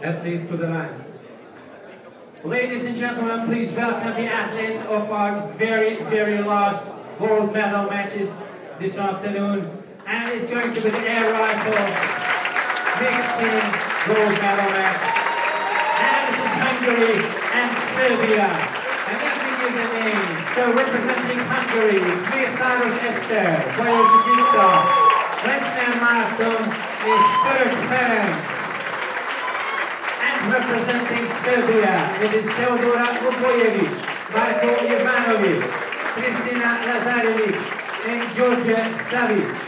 Athletes to the line. Ladies and gentlemen, please welcome the athletes of our very last gold medal matches this afternoon. And it's going to be the air rifle mixed team gold medal match. And this is Hungary and Serbia. And let me give the names. So representing Hungary is Mészáros Eszter, Bajos Gitta, Lenzner Márton, és Török Ferenc. Representing Serbia, it is Teodora Ubojevic, Marko Ivanovic, Kristina Lazarevic, and Georgia Savic.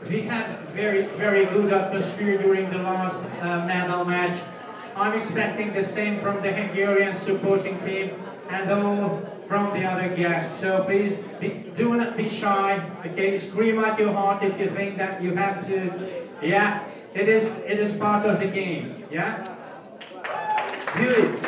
We had very good atmosphere during the last medal match. I'm expecting the same from the Hungarian supporting team and all from the other guests. So please do not be shy. Okay, scream at your heart if you think that you have to. Yeah, it is part of the game. Yeah, do it.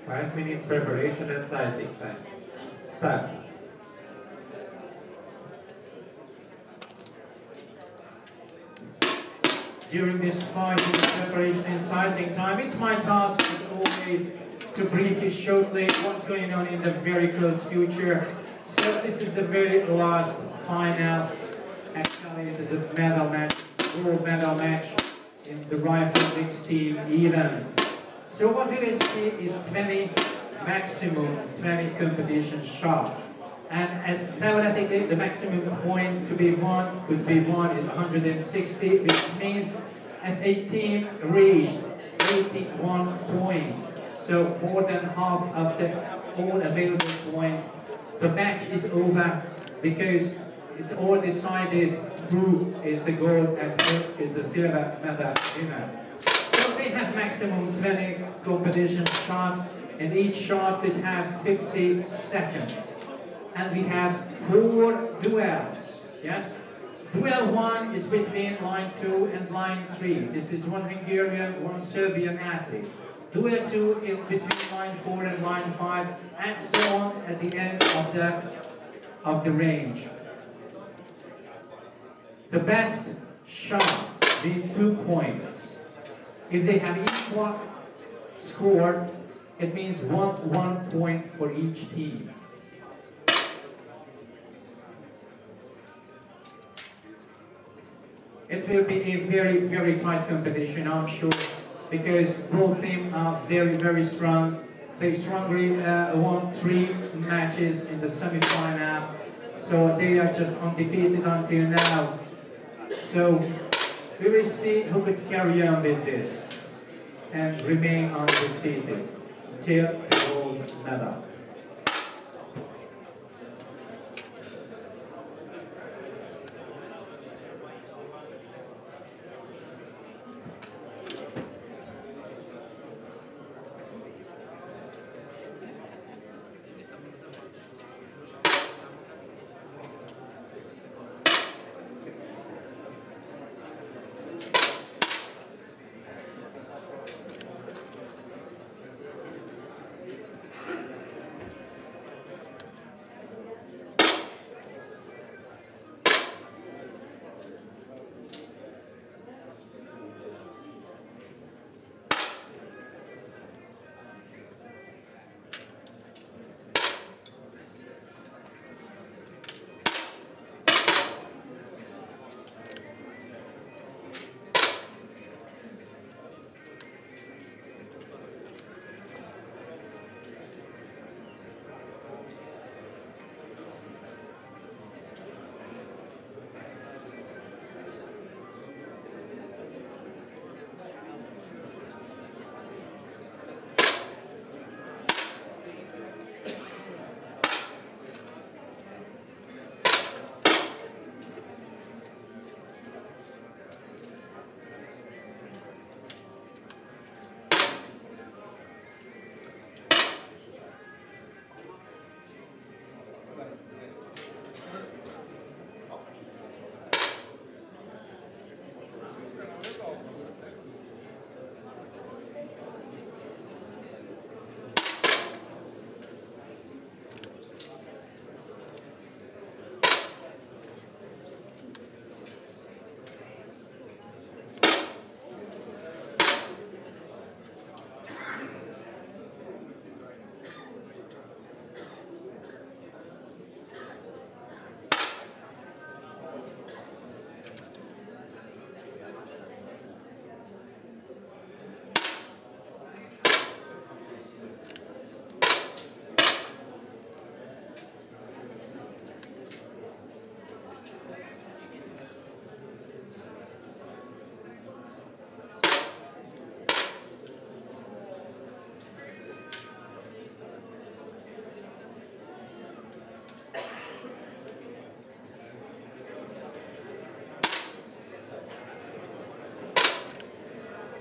Five minutes preparation and sighting time. Start. During this 5 minutes preparation and sighting time, it's my task as always to brief you shortly what's going on in the very close future. So this is the very last final. Actually, it is a medal match, gold medal match in the rifle mixed team event. So what we will see is 20 maximum 20 competition shot. And as theoretically the maximum point to be won could be won is 160, which means if a team reached 81 points, so more than half of the all available points, the match is over because it's all decided who is the gold and who is the silver medal winner. So they have maximum 20 competition shots, and each shot could have 50 seconds. And we have 4 duels, yes? Duel 1 is between line 2 and line 3. This is one Hungarian, one Serbian athlete. Duel 2 in between line 4 and line 5, and so on at the end of the range. The best shot being 2 points. If they have equal score, it means one point for each team. It will be a very tight competition, I'm sure, because both teams are very strong. They strongly won 3 matches in the semi-final, so they are just undefeated until now. So we will see who could carry on with this and remain undefeated until the gold medal.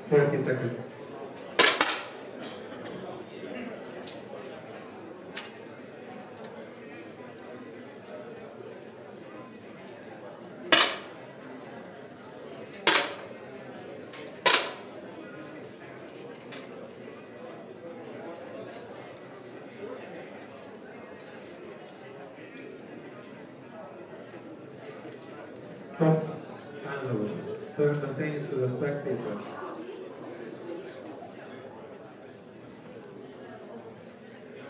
30 seconds. Stop and load. Turn the face to the spectators.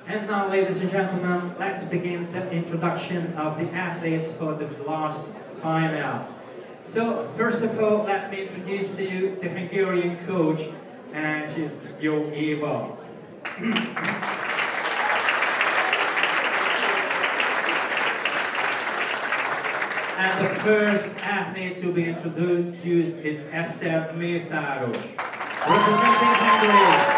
And now, ladies and gentlemen, let's begin the introduction of the athletes for the last final. So, first of all, let me introduce to you the Hungarian coach, and she's Jó Éva. And the first athlete to be introduced is Eszter Mészáros, representing Hungary.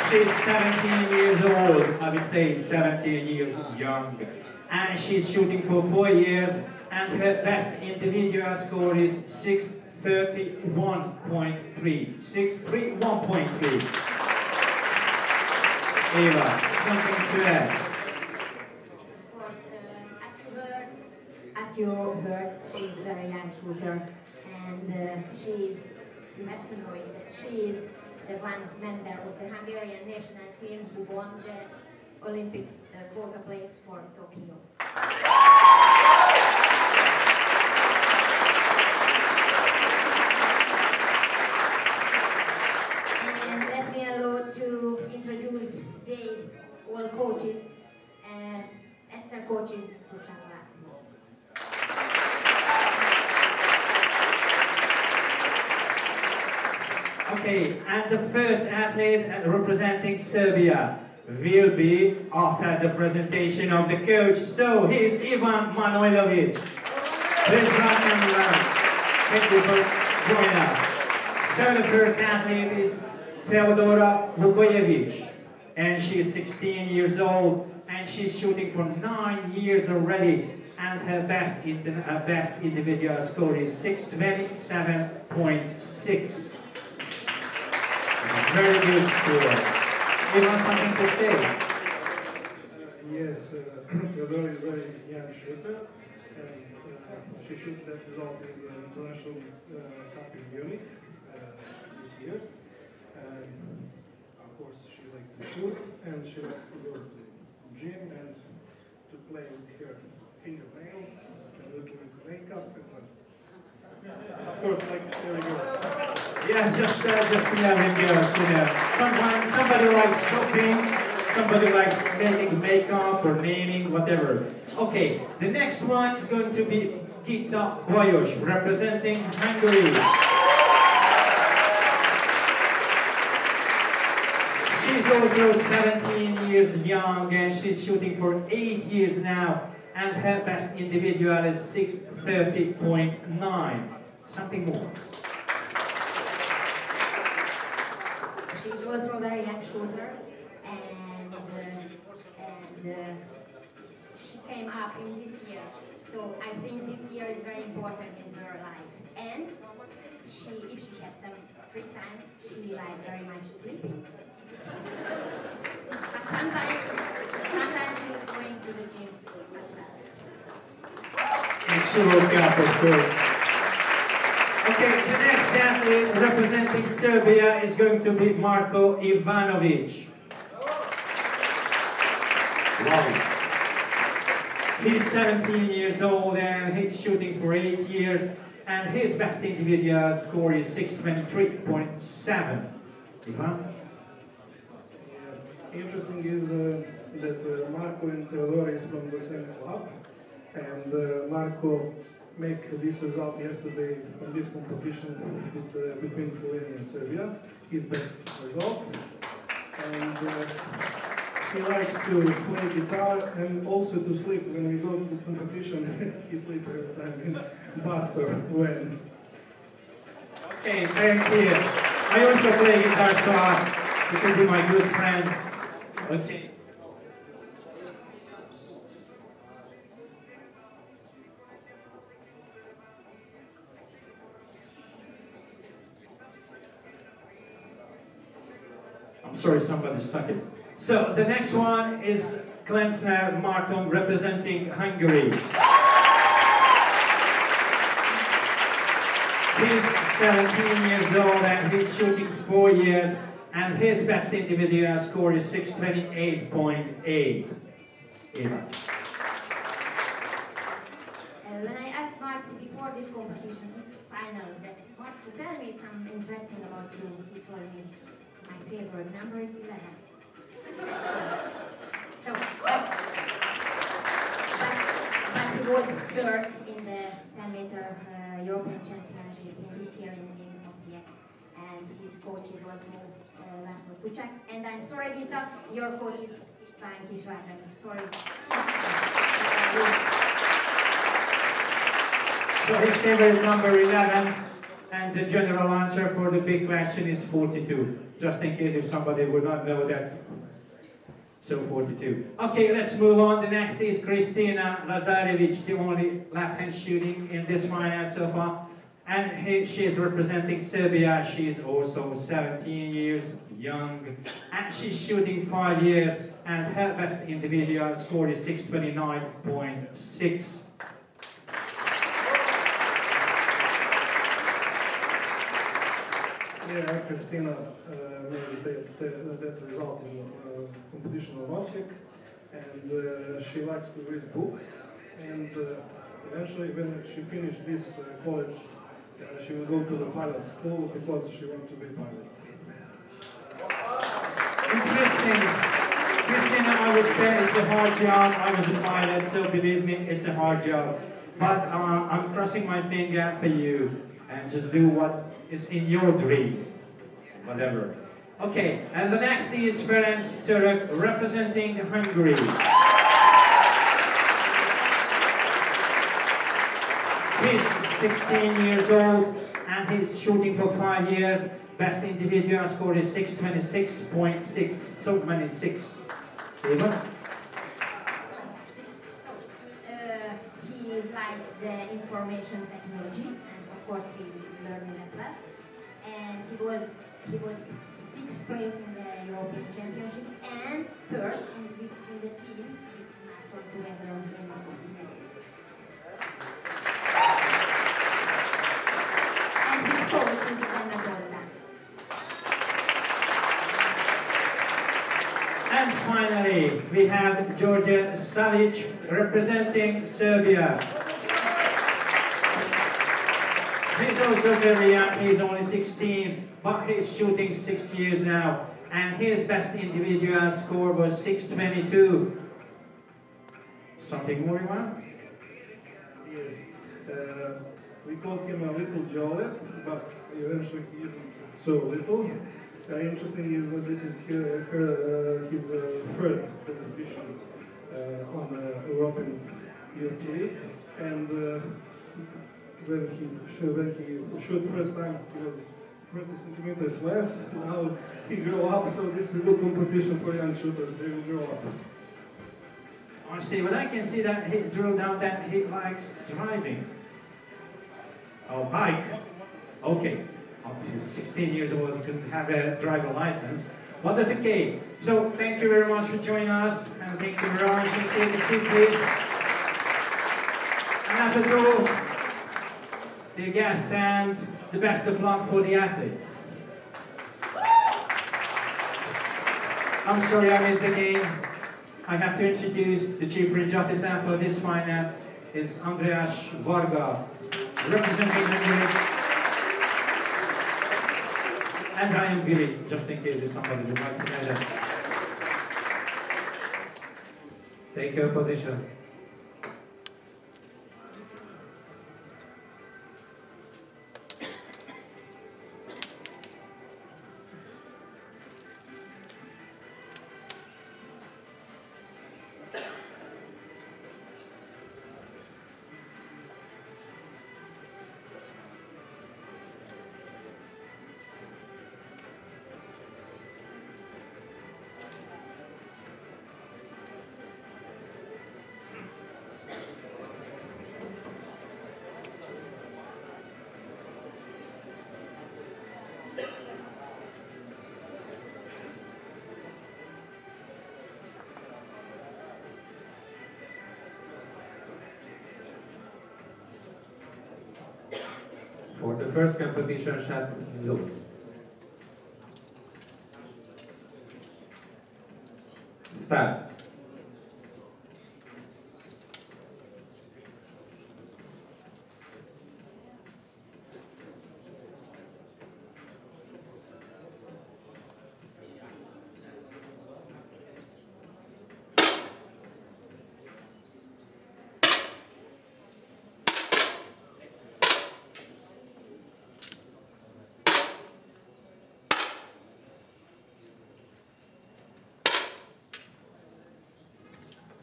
She's 17 years old, I would say 17 years young. And she's shooting for 4 years, and her best individual score is 631.3. 631.3. Eva, something to add? As you heard, she's a very young shooter, and you have to know that she is the one member of the Hungarian national team who won the Olympic quota place for Tokyo. And let me allow to introduce all coaches, Eszter coaches, Suchak László. Okay, and the first athlete representing Serbia will be after the presentation of the coach. So here's Ivan Manojlovic. Please welcome him. Thank you for joining us. So the first athlete is Teodora Vukojevic, and she's 16 years old, and she's shooting for 9 years already, and her best individual score is 627.6. Very good score. You want something to say? Yes, Teodora is a very young shooter, and she should that result in the international cup in Munich this year. And of course, she likes to shoot, and she likes to go to the gym and to play with her fingernails and a little bit makeup and something. Of course, like every girls. Yeah, just 11 girls, you know. Somebody likes shopping, somebody likes making makeup or naming, whatever. Okay, the next one is going to be Gita Bajos, representing Hungary. She's also 17 years young, and she's shooting for 8 years now, and her best individual is 630.9. Something more. She's also a very young shooter, and she came up in this year. So I think this year is very important in her life. And if she has some free time, she likes very much sleeping. But sometimes she's going to the gym as well. And she woke up, of course. Okay, the next athlete representing Serbia is going to be Marko Ivanovic. Wow. He's 17 years old and he's shooting for 8 years, and his best individual score is 623.7. Ivan? Interesting is that Marko and Teodora is from the same club, and Marko make this result yesterday on this competition between Slovenia and Serbia, his best result. And he likes to play guitar and also to sleep. When we go to the competition, he sleeps every time in bus or when. Okay, thank you. I also play guitar, so you can be my good friend. Okay. sorry, somebody stuck it. So the next one is Klensner Marton representing Hungary. He's 17 years old and he's shooting 4 years, and his best individual score is 628.8. Eva. When I asked Marty before this competition, this final, that Marty, tell me something interesting about you, he told me my favorite number is 11. So, but he was third in the 10-meter European Championship in this year in Moscow, and his coach is also Laszlo Suchak. And I'm sorry, Vita, your coach is István Kisvárhelyi. Sorry. So his favorite number 11, and the general answer for the big question is 42. Just in case if somebody would not know that. So 42. Okay, let's move on. The next is Kristina Lazarevic, the only left-hand shooting in this final so far. And she is representing Serbia. She is also 17 years young. And she's shooting 5 years. And her best individual score is 629.6. Yeah, Kristina made that result in competition in Osijek, and she likes to read books, and eventually when she finished this college, she will go to the pilot school because she wants to be pilot. Interesting. Christina, I would say it's a hard job. I was a pilot, so believe me, it's a hard job. But I'm crossing my finger for you, and just do what is in your dream. Whatever. Okay, and the next is Ferenc Török representing Hungary. He's 16 years old and he's shooting for 5 years. Best individual score is 626.6. So many 6. Eva? He is like the information technology, and of course he is learning as well. And he was 6th place in the European Championship and first in the team with Marton together in Moscow. And his coach is Anna Golda. And finally, we have George Salic representing Serbia. He's also very young, he's only 16, but he's shooting 6 years now. And his best individual score was 622. Something more, Ivan? Yes. We call him a little Joel, but eventually he isn't so little. Interesting is that this is his third competition on the European Youth League, and when he shot first time, he was 30 centimeters less. Now he grew up, so this is a good competition for young shooters. They will grow up. I see, but I can see that he drew down that he likes driving. Oh, bike. Okay. Up to 16 years old, you couldn't have a driver license. But that's okay. So thank you very much for joining us, and thank you very much. And take a seat, please. And that is all. Dear guests, and the best of luck for the athletes. I'm sorry I missed the game. I have to introduce the Chief Range Officer for this final is Andreas Varga, representing Hungary. And I am Billy, just in case somebody would like to know that. Take your positions. the first competition chat load. Start.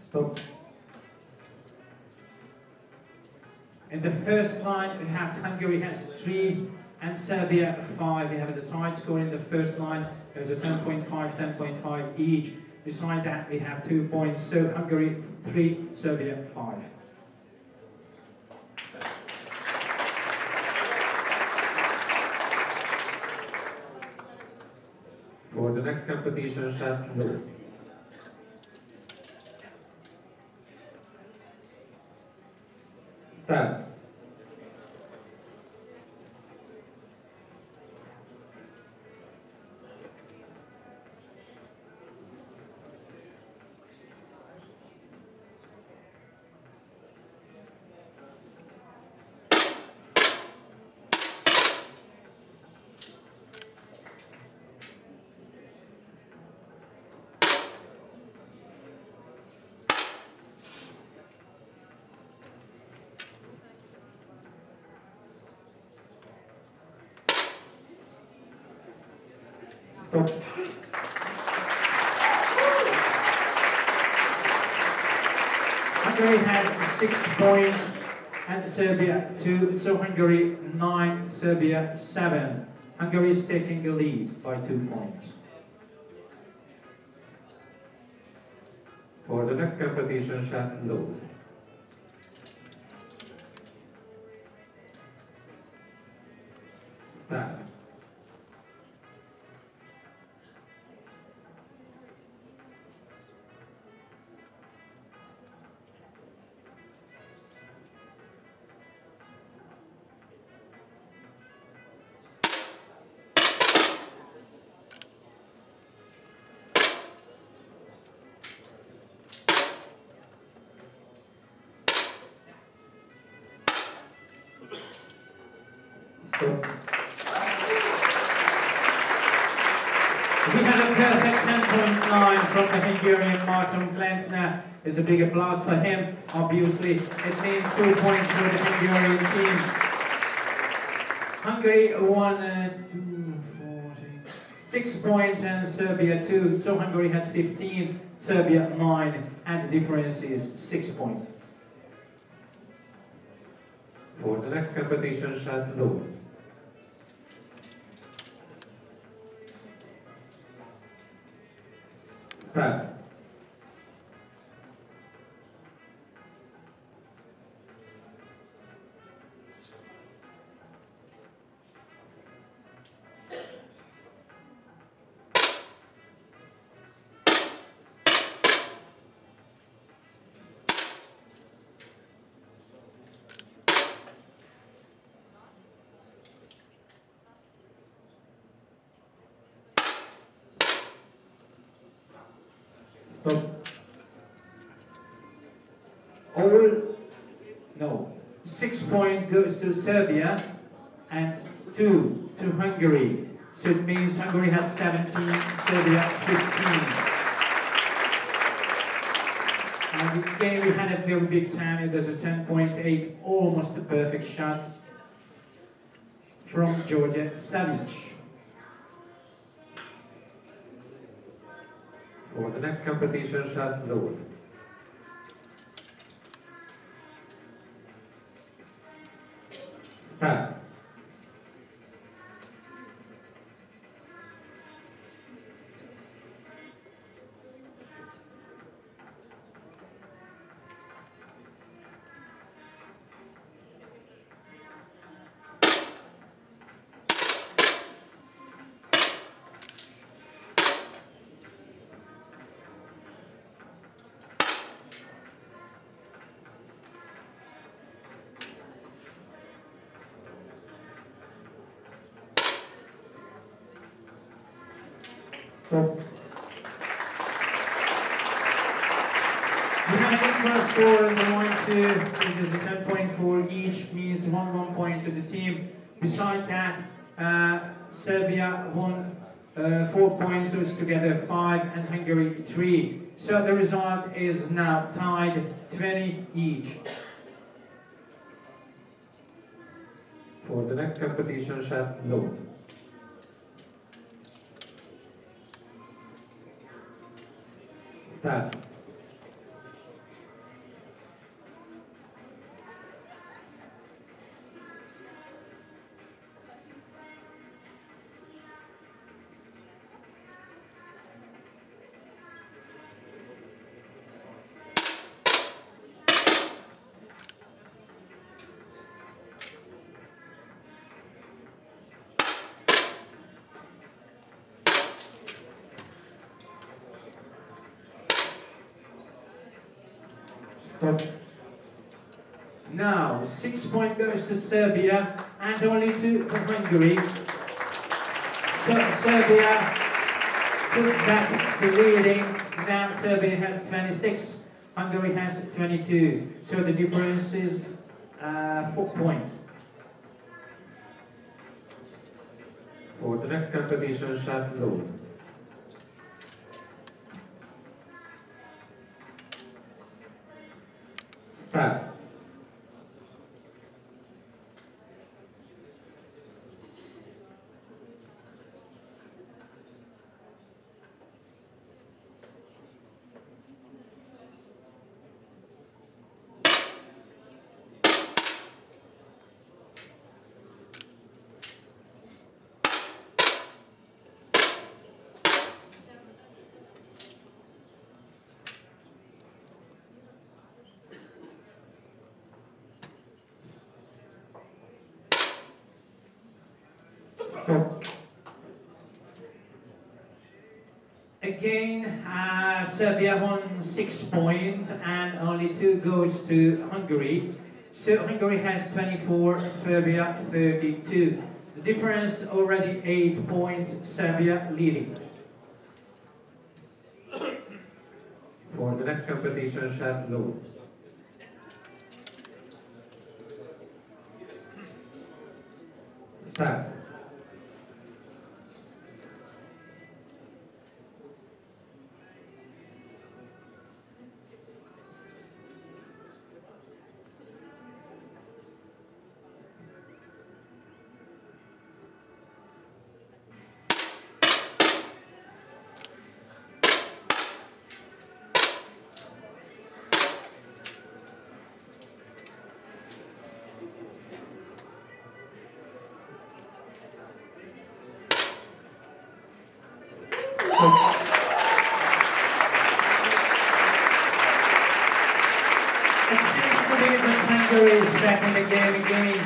Stop. In the first line, we have Hungary has 3 and Serbia 5. We have the tied score in the first line. There's a 10.5, 10.5 each. Beside that, we have 2 points. So Hungary 3, Serbia 5. For the next competition, chat load. Start. Stop. Hungary has 6 points and Serbia 2, so Hungary 9, Serbia 7. Hungary is taking the lead by 2 points. For the next competition, chat load. Start. Stop. We have a perfect 10.9 from the Hungarian Martin Glenzner. There's a big applause for him. Obviously, it means 2 points for the Hungarian team. Hungary won 6 points and Serbia 2. So Hungary has 15, Serbia 9, and the difference is 6 points. For the next competition, chat load. Start. Stop. No. 6 points goes to Serbia and 2 to Hungary. So it means Hungary has 17, Serbia 15. And again we had a very big time. It was a 10.8, almost a perfect shot from Georgia Savic. For the next competition, chat load. Start. Stop. We have an equal score in the 1-2, it is a 10 point for each, means 1 point to the team. Beside that, Serbia won 4 points, so it's together 5, and Hungary 3. So the result is now tied 20 each. For the next competition, shot load. Start. Stop. Now, 6 point goes to Serbia and only 2 for Hungary. So Serbia took back the leading. Now Serbia has 26, Hungary has 22. So the difference is 4 points. For the next competition, shot load. Start. Stop. Again, Serbia won 6 points and only 2 goes to Hungary. So Hungary has 24, Serbia 32. The difference already 8 points, Serbia leading. For the next competition, shot load. Start. It seems to be that Hungary is back in the game again.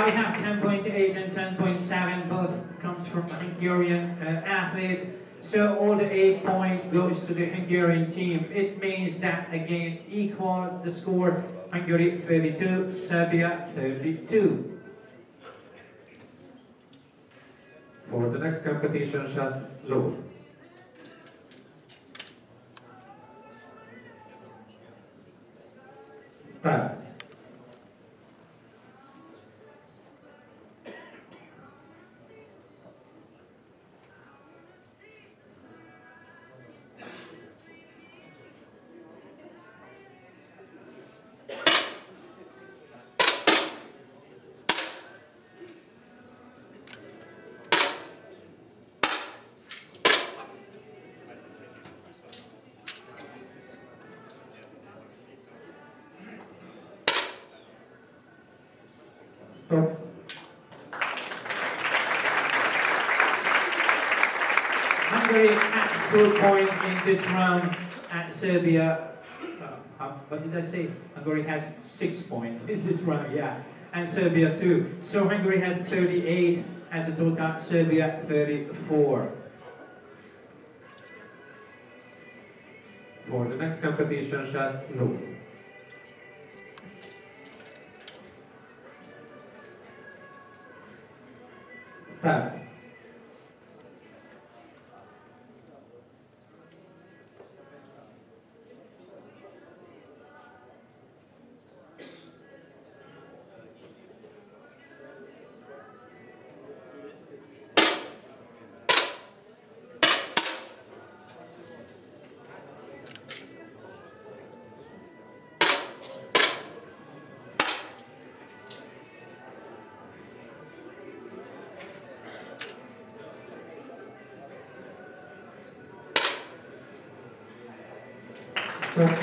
We have 10.8 and 10.7, both comes from Hungarian athletes. So all the 8 points goes to the Hungarian team. It means that again equal the score, Hungary 32, Serbia 32. For the next competition, shot load. Start. Stop. Hungary has 2 points in this round, and Serbia, what did I say? Hungary has 6 points in this round, yeah, and Serbia 2. So Hungary has 38 as a total, Serbia 34. For the next competition, shot load. Start. Stop.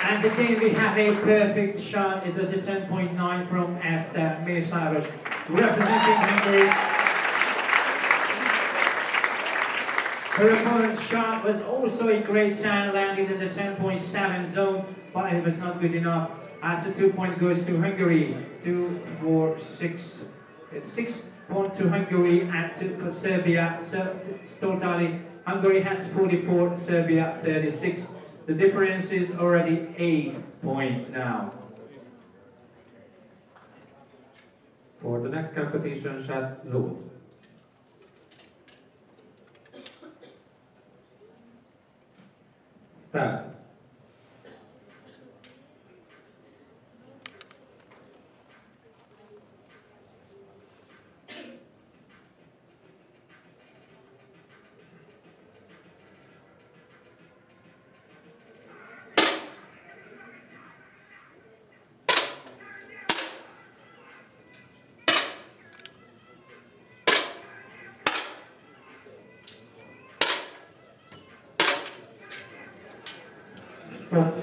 And again we have a perfect shot. It was a 10.9 from Asta Mészáros, representing Hungary. Her opponent's shot was also a great 10, landed in the 10.7 zone, but it was not good enough. As the 2 point goes to Hungary, 2, 4, 6. It's 6 point to Hungary and 2 for Serbia. So totally, Hungary has 44, Serbia 36. The difference is already 8 points now. For the next competition, shot load. Start. Stop.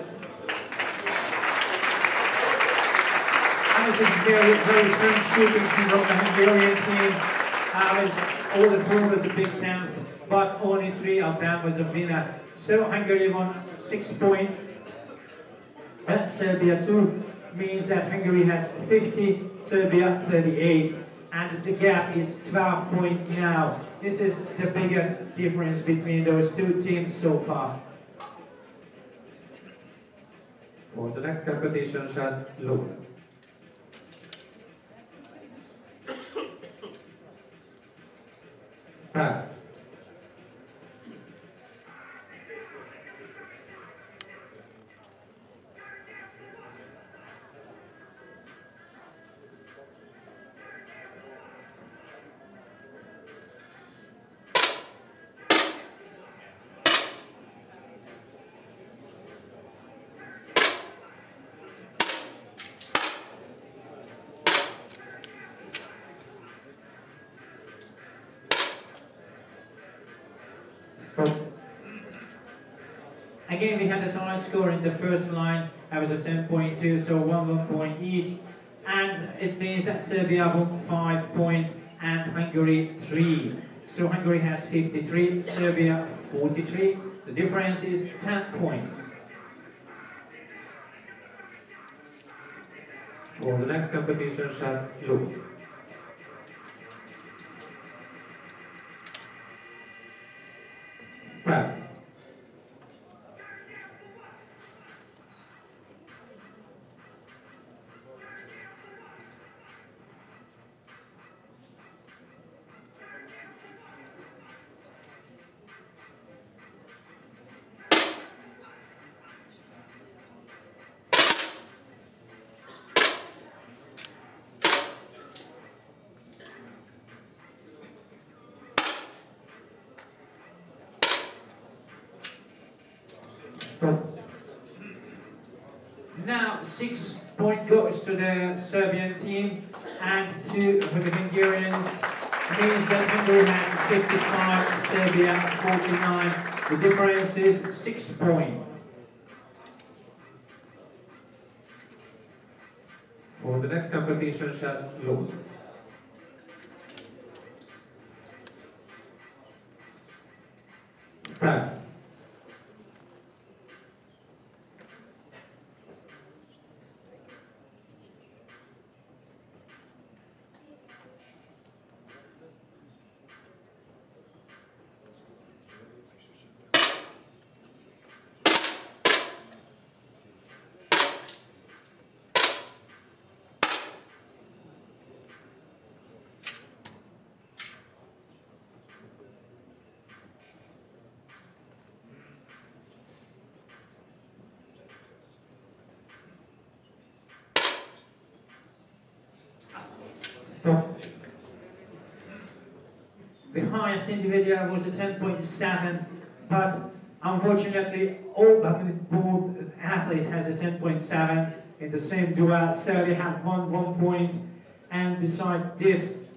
That was a very, very strong shooting from the Hungarian team. All the 4 was a big 10th, but only 3 of them was a winner. So Hungary won 6 points. Serbia 2 means that Hungary has 50, Serbia 38, and the gap is 12 points now. This is the biggest difference between those 2 teams so far. For the next competition, shot load. Start. Stop. Again, we had a tie score in the first line. That was a 10.2, so 1 point each. And it means that Serbia won 5 points and Hungary 3. So Hungary has 53, Serbia 43. The difference is 10 points. For the next competition, shot load. Start. Stop. Now 6 point goes to the Serbian team and 2 for the Hungarians. Means that Hungary has 55, Serbia 49. The difference is 6 points. For the next competition, shot load. Start. Stop. The highest individual was a 10.7, but unfortunately both athletes has a 10.7 in the same duel, so they have won 1 point, and beside this,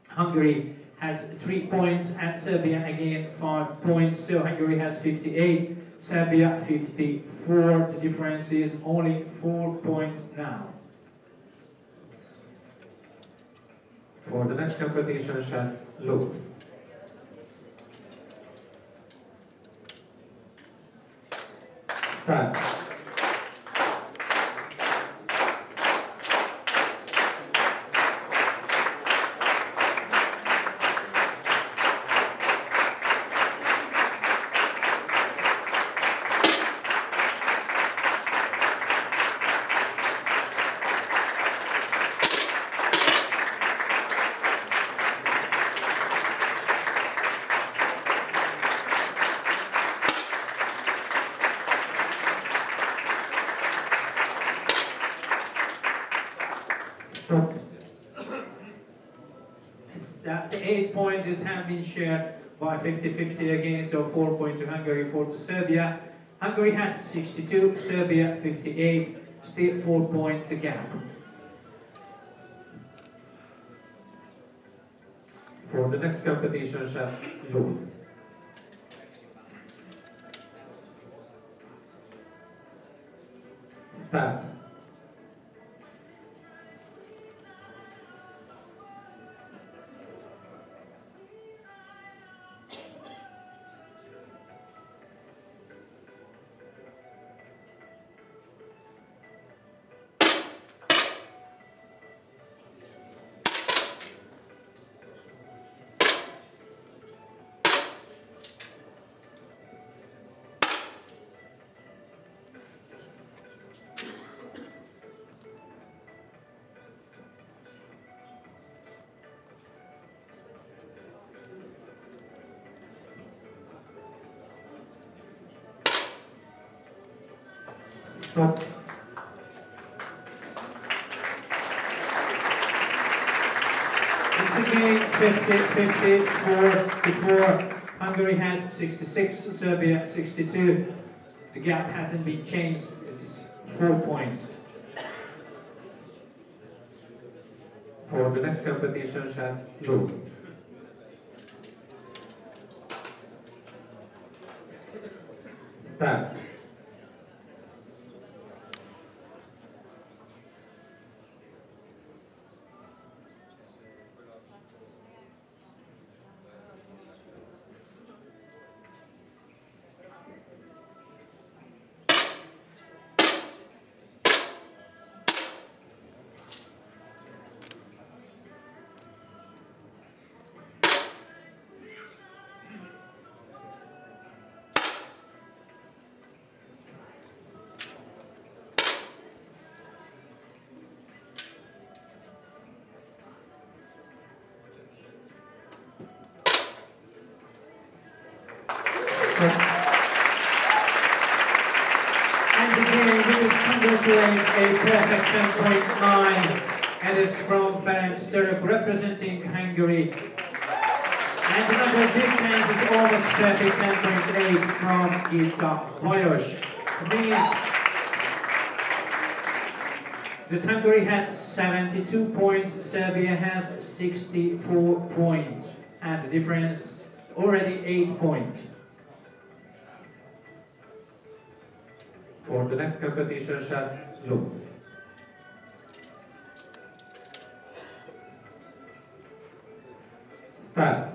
Hungary has 3 points and Serbia again 5 points. So Hungary has 58, Serbia 54. The difference is only 4 points now. For the next competition shot, loop. Start. Stop. The 8 points have been shared by 50-50 again, so 4 points to Hungary, 4 to Serbia. Hungary has 62, Serbia 58, still 4 point the gap. For the next competition shot, loop. Start. Stop. It's again 50-50, 4-4. Hungary has 66, Serbia 62. The gap hasn't been changed, it's 4 points. For the next competition shot, loop. Start. And again, we congratulate a perfect 10.9, and it's from Ferenc Török representing Hungary. And another big thanks is almost perfect 10.8 from Gita Bajos. It means that Hungary has 72 points, Serbia has 64 points, and the difference is already 8 points. For the next competition shot, loop. Start.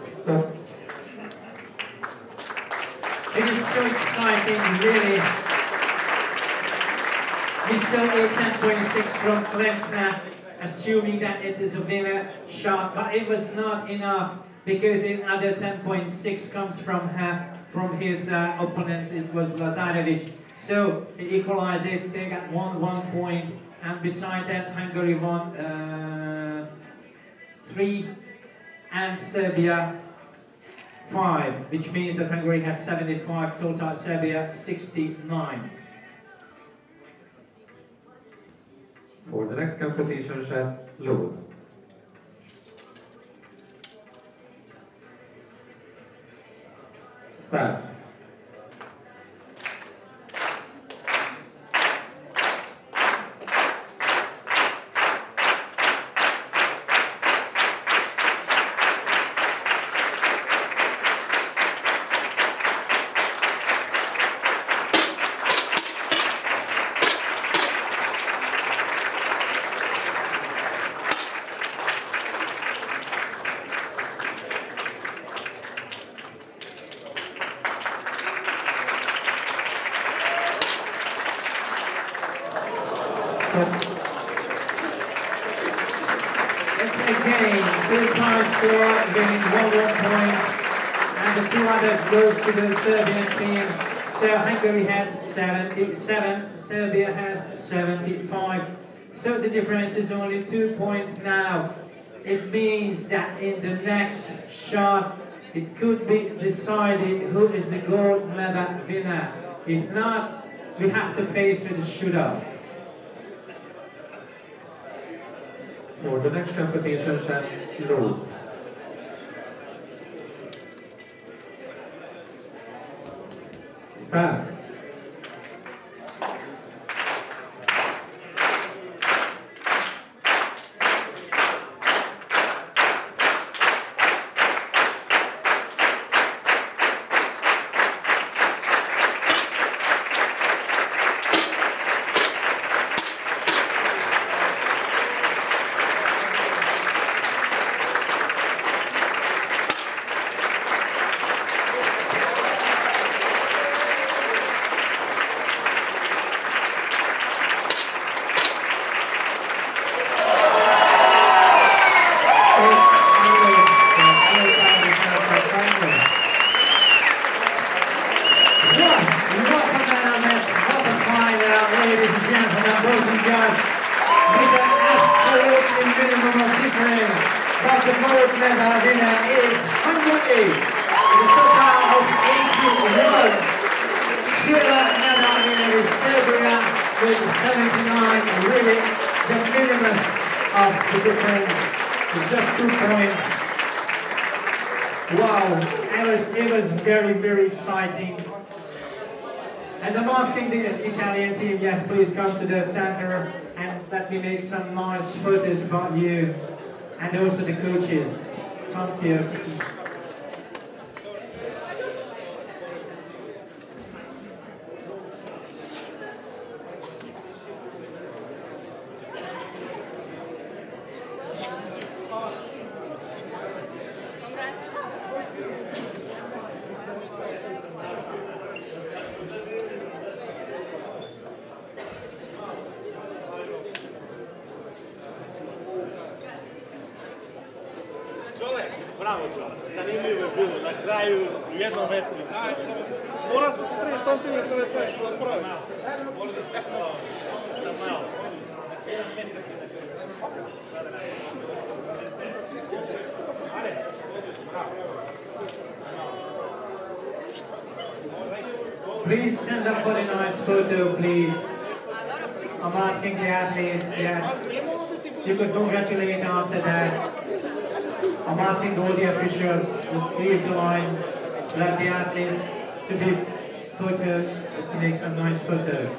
Stop. It is so exciting, really. We saw a 10.6 from Klempner, assuming that it is a winner shot, but it was not enough because another 10.6 comes from his opponent. It was Lazarevic. So they equalized it, they got one point, and beside that Hungary won 3 and Serbia 5, which means that Hungary has 75 total, Serbia 69. For the next competition shot, load. Start. It's again 2 times 4, gaining 1 point, and the 2 others goes to the Serbian team. So Hungary has 77, Serbia has 75. So the difference is only 2 points now. It means that in the next shot, it could be decided who is the gold medal winner. If not, we have to face with the shootout. For the next competition shot, load. Start. But the gold medal winner is Hungary with a total of 81. Silver medal winner is Serbia with 79. Really, the minimum of the difference is just 2 points. Wow, it was very, very exciting. And I'm asking the Italian team, yes, please come to the center and let me make some nice photos about you. And also the coaches, come to your team. Bravo, Đole. Zanimljivo je bilo na kraju u jednom metru. Mora se 3 cm češće napraviti. Možda za malo. Znači 1 metar. Please stand up for a nice photo, please. I'm asking the athletes, yes. You could congratulate after that. I'm asking all the officials just leave the line, let the athletes to be photo, just to make some nice photo.